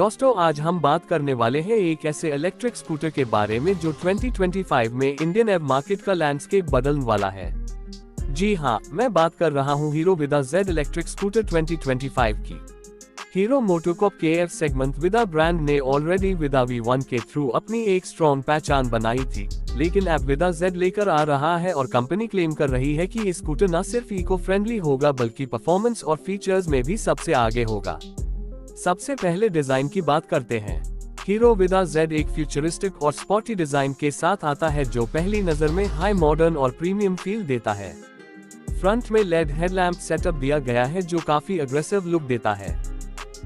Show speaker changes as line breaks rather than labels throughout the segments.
दोस्तों, आज हम बात करने वाले हैं एक ऐसे इलेक्ट्रिक स्कूटर के बारे में जो 2025 में इंडियन एव मार्केट का लैंडस्केप बदलने वाला है। जी हाँ, मैं बात कर रहा हूँ हीरो विदा जेड इलेक्ट्रिक स्कूटर 2025 की। हीरो मोटोकॉर्प के एफ सेगमेंट विदा ब्रांड ने ऑलरेडी विदा V1 के थ्रू अपनी एक स्ट्रॉन्ग पहचान बनाई थी, लेकिन अब विदा जेड लेकर आ रहा है और कंपनी क्लेम कर रही है कि ये स्कूटर न सिर्फ इको फ्रेंडली होगा बल्कि परफॉर्मेंस और फीचर्स में भी सबसे आगे होगा। सबसे पहले डिजाइन की बात करते हैं। हीरो विदा जेड एक फ्यूचरिस्टिक और स्पोर्टी डिजाइन के साथ आता है जो पहली नजर में हाई मॉडर्न और प्रीमियम फील देता है। फ्रंट में लेड हेडलैम्प सेटअप दिया गया है जो काफी अग्रेसिव लुक देता है।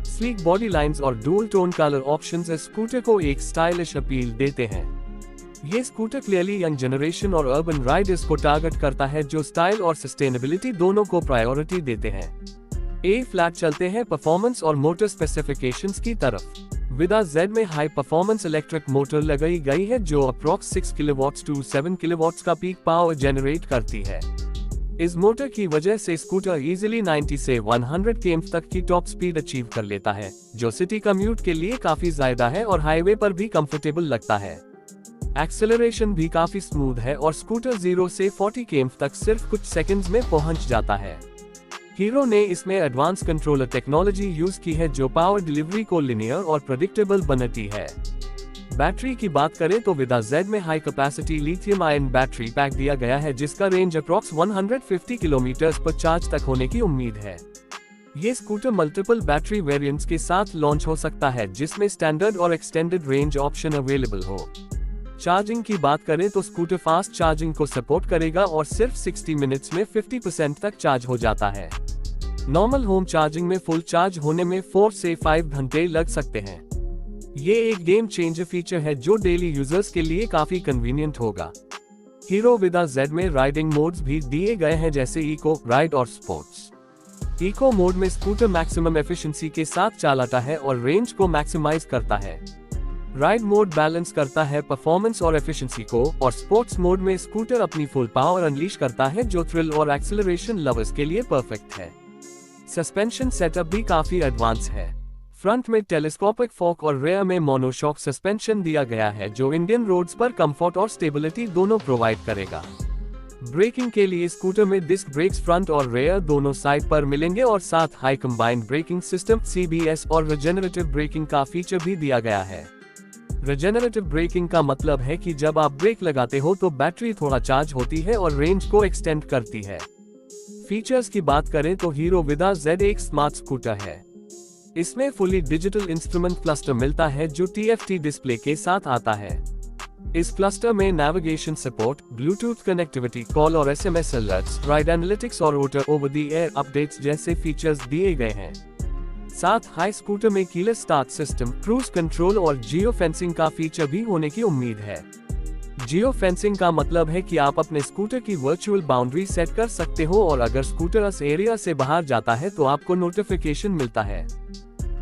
स्लीक बॉडी लाइंस और डुअल टोन कलर ऑप्शंस इस स्कूटर को एक स्टाइलिश अपील देते हैं। ये स्कूटर क्लियरली यंग जनरेशन और अर्बन राइडर्स को टारगेट करता है जो स्टाइल और सस्टेनेबिलिटी दोनों को प्रायोरिटी देते हैं। ए फ्लैट चलते हैं परफॉर्मेंस और मोटर स्पेसिफिकेशंस की तरफ। विदा जेड में हाई परफॉर्मेंस इलेक्ट्रिक मोटर लगाई गई है जो अप्रॉक्स 6 किलोवाट टू 7 किलोवाट का पीक पावर जनरेट करती है। इस मोटर की वजह से स्कूटर इजीली 90 से 100 km तक की टॉप स्पीड अचीव कर लेता है, जो सिटी कम्यूट के लिए काफी ज्यादा है और हाईवे पर भी कंफर्टेबल लगता है। एक्सेलरेशन भी काफी स्मूथ है और स्कूटर 0 से 40 km तक सिर्फ कुछ सेकंड्स में पहुंच जाता है। हीरो ने इसमें एडवांस कंट्रोलर टेक्नोलॉजी यूज की है जो पावर डिलीवरी को लिनियर और प्रेडिक्टेबल बनाती है। बैटरी की बात करें तो विदा जेड में high capacity lithium ion battery pack दिया गया है जिसका रेंज अप्रॉक्स 150 किलोमीटर पर चार्ज तक होने की उम्मीद है। ये स्कूटर मल्टीपल बैटरी वेरिएंट्स के साथ लॉन्च हो सकता है जिसमें स्टैंडर्ड और एक्सटेंडेड रेंज ऑप्शन अवेलेबल हो। चार्जिंग की बात करें तो स्कूटर फास्ट चार्जिंग को सपोर्ट करेगा और सिर्फ 60 मिनट्स में 50% तक चार्ज हो जाता है। नॉर्मल होम चार्जिंग में फुल चार्ज होने में 4 से 5 घंटे लग सकते हैं। ये एक गेम चेंजर फीचर है जो डेली यूजर्स के लिए काफी कन्वीनियंट होगा। हीरो विदा जेड में राइडिंग मोड्स भी दिए गए हैं जैसे इको, राइड और स्पोर्ट्स। इको मोड में स्कूटर मैक्सिमम एफिशिएंसी के साथ चलाता है और रेंज को मैक्सिमाइज करता है। राइड मोड बैलेंस करता है परफॉर्मेंस और एफिशिएंसी को, और स्पोर्ट्स मोड में स्कूटर अपनी फुल पावर अनलीश करता है जो थ्रिल और एक्सेलरेशन लवर्स के लिए परफेक्ट है। सस्पेंशन सेटअप भी काफी एडवांस है। फ्रंट में टेलीस्कोपिक फोक और रेयर में मोनोशॉक सस्पेंशन दिया गया है जो इंडियन रोड्स पर कंफर्ट और स्टेबिलिटी दोनों प्रोवाइड करेगा। ब्रेकिंग के लिए स्कूटर में डिस्क ब्रेक्स फ्रंट और रेयर दोनों साइड पर मिलेंगे और साथ high combined braking system CBS और रिजेनरेटिव ब्रेकिंग का फीचर भी दिया गया है। रिजेनरेटिव ब्रेकिंग का मतलब है कि जब आप ब्रेक लगाते हो तो बैटरी थोड़ा चार्ज होती है और रेंज को एक्सटेंड करती है। फीचर्स की बात करें तो हीरो विदा जेड एक स्मार्ट स्कूटर है। इसमें फुली डिजिटल इंस्ट्रूमेंट क्लस्टर मिलता है जो TFT डिस्प्ले के साथ आता है। इस क्लस्टर में navigation support, Bluetooth connectivity, call और SMS अलर्ट्स, राइड एनालिटिक्स और ओवर द एयर अपडेट्स जैसे फीचर्स दिए गए हैं। साथ हाई स्कूटर में keyless start system, cruise control और जियो फेंसिंग का फीचर भी होने की उम्मीद है। जियो फेंसिंग का मतलब है कि आप अपने स्कूटर की वर्चुअल बाउंड्री सेट कर सकते हो और अगर स्कूटर उस एरिया से बाहर जाता है तो आपको नोटिफिकेशन मिलता है।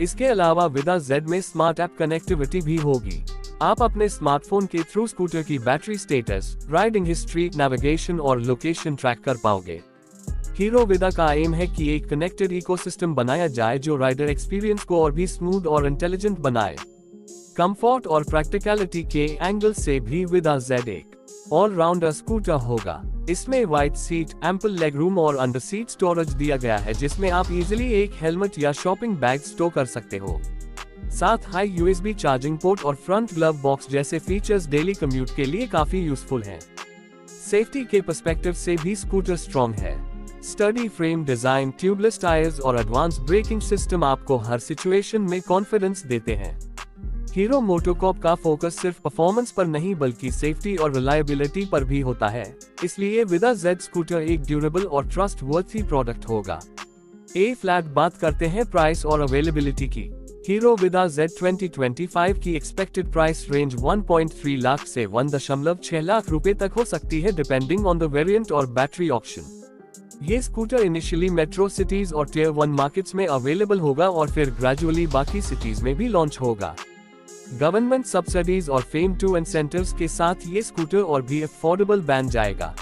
इसके अलावा विदा जेड में स्मार्ट ऐप कनेक्टिविटी भी होगी। आप अपने स्मार्टफोन के थ्रू स्कूटर की battery status, riding history, navigation और लोकेशन ट्रैक कर पाओगे। हीरो विदा का एम है कि एक कनेक्टेड इकोसिस्टम बनाया जाए जो राइडर एक्सपीरियंस को और भी स्मूथ और इंटेलिजेंट बनाए। कंफर्ट और प्रैक्टिकलिटी के एंगल से भी विदा जेड एक ऑलराउंडर स्कूटर होगा। इसमें wide seat, ample leg room और अंडर सीट स्टोरेज दिया गया है जिसमें आप इजीली एक हेलमेट या शॉपिंग बैग स्टोर कर सकते हो। साथ हाई USB चार्जिंग पोर्ट और फ्रंट ग्लव बॉक्स जैसे फीचर्स डेली कम्यूट के लिए काफी यूजफुल हैं। सेफ्टी के पर्सपेक्टिव से भी स्कूटर स्ट्रॉन्ग है। Study frame design, tubeless tyres और एडवांस ब्रेकिंग सिस्टम आपको हर सिचुएशन में कॉन्फिडेंस देते हैं। हीरो मोटोकॉर्प का फोकस सिर्फ परफॉर्मेंस पर नहीं बल्कि सेफ्टी और रिलायबिलिटी पर भी होता है, इसलिए विदा जेड स्कूटर एक ड्यूरेबल और ट्रस्टवर्थी प्रोडक्ट होगा। ए फ्लैट बात करते हैं प्राइस और अवेलेबिलिटी की। हीरो विदा जेड 2025 की एक्सपेक्टेड प्राइस रेंज 1.3 लाख से 1.6 लाख रुपए तक हो सकती है डिपेंडिंग ऑन द वेरिएंट और बैटरी ऑप्शन। ये स्कूटर इनिशियली मेट्रो सिटीज और टियर 1 मार्केट्स में अवेलेबल होगा और फिर ग्रेजुअली बाकी सिटीज में भी लॉन्च होगा। गवर्नमेंट सब्सिडीज और फेम टू इंसेंटिव्स के साथ ये स्कूटर और भी अफोर्डेबल बन जाएगा।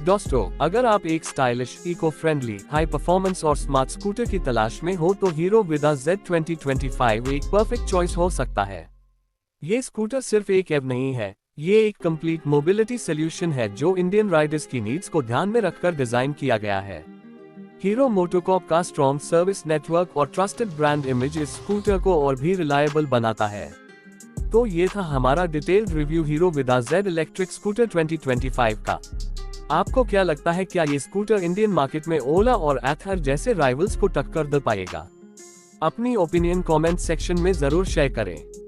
दोस्तों, अगर आप एक stylish, eco friendly, high performance और स्मार्ट स्कूटर की तलाश में हो तो हीरो विदा Z 2025 एक परफेक्ट चॉइस हो सकता है। ये स्कूटर सिर्फ एक ऐप नहीं है, ये एक कंप्लीट मोबिलिटी सोल्यूशन है जो इंडियन राइडर्स की नीड्स को ध्यान में रखकर डिजाइन किया गया है। हीरो मोटोकॉर्प का स्ट्रॉन्ग सर्विस नेटवर्क और ट्रस्टेड ब्रांड इमेज इस स्कूटर को और भी रिलायबल बनाता है। तो ये था हमारा डिटेल्ड रिव्यू हीरो विदा Z इलेक्ट्रिक स्कूटर 2025 का। आपको क्या लगता है, क्या ये स्कूटर इंडियन मार्केट में ओला और एथर जैसे राइवल्स को टक्कर दे पाएगा? अपनी ओपिनियन कमेंट सेक्शन में जरूर शेयर करें।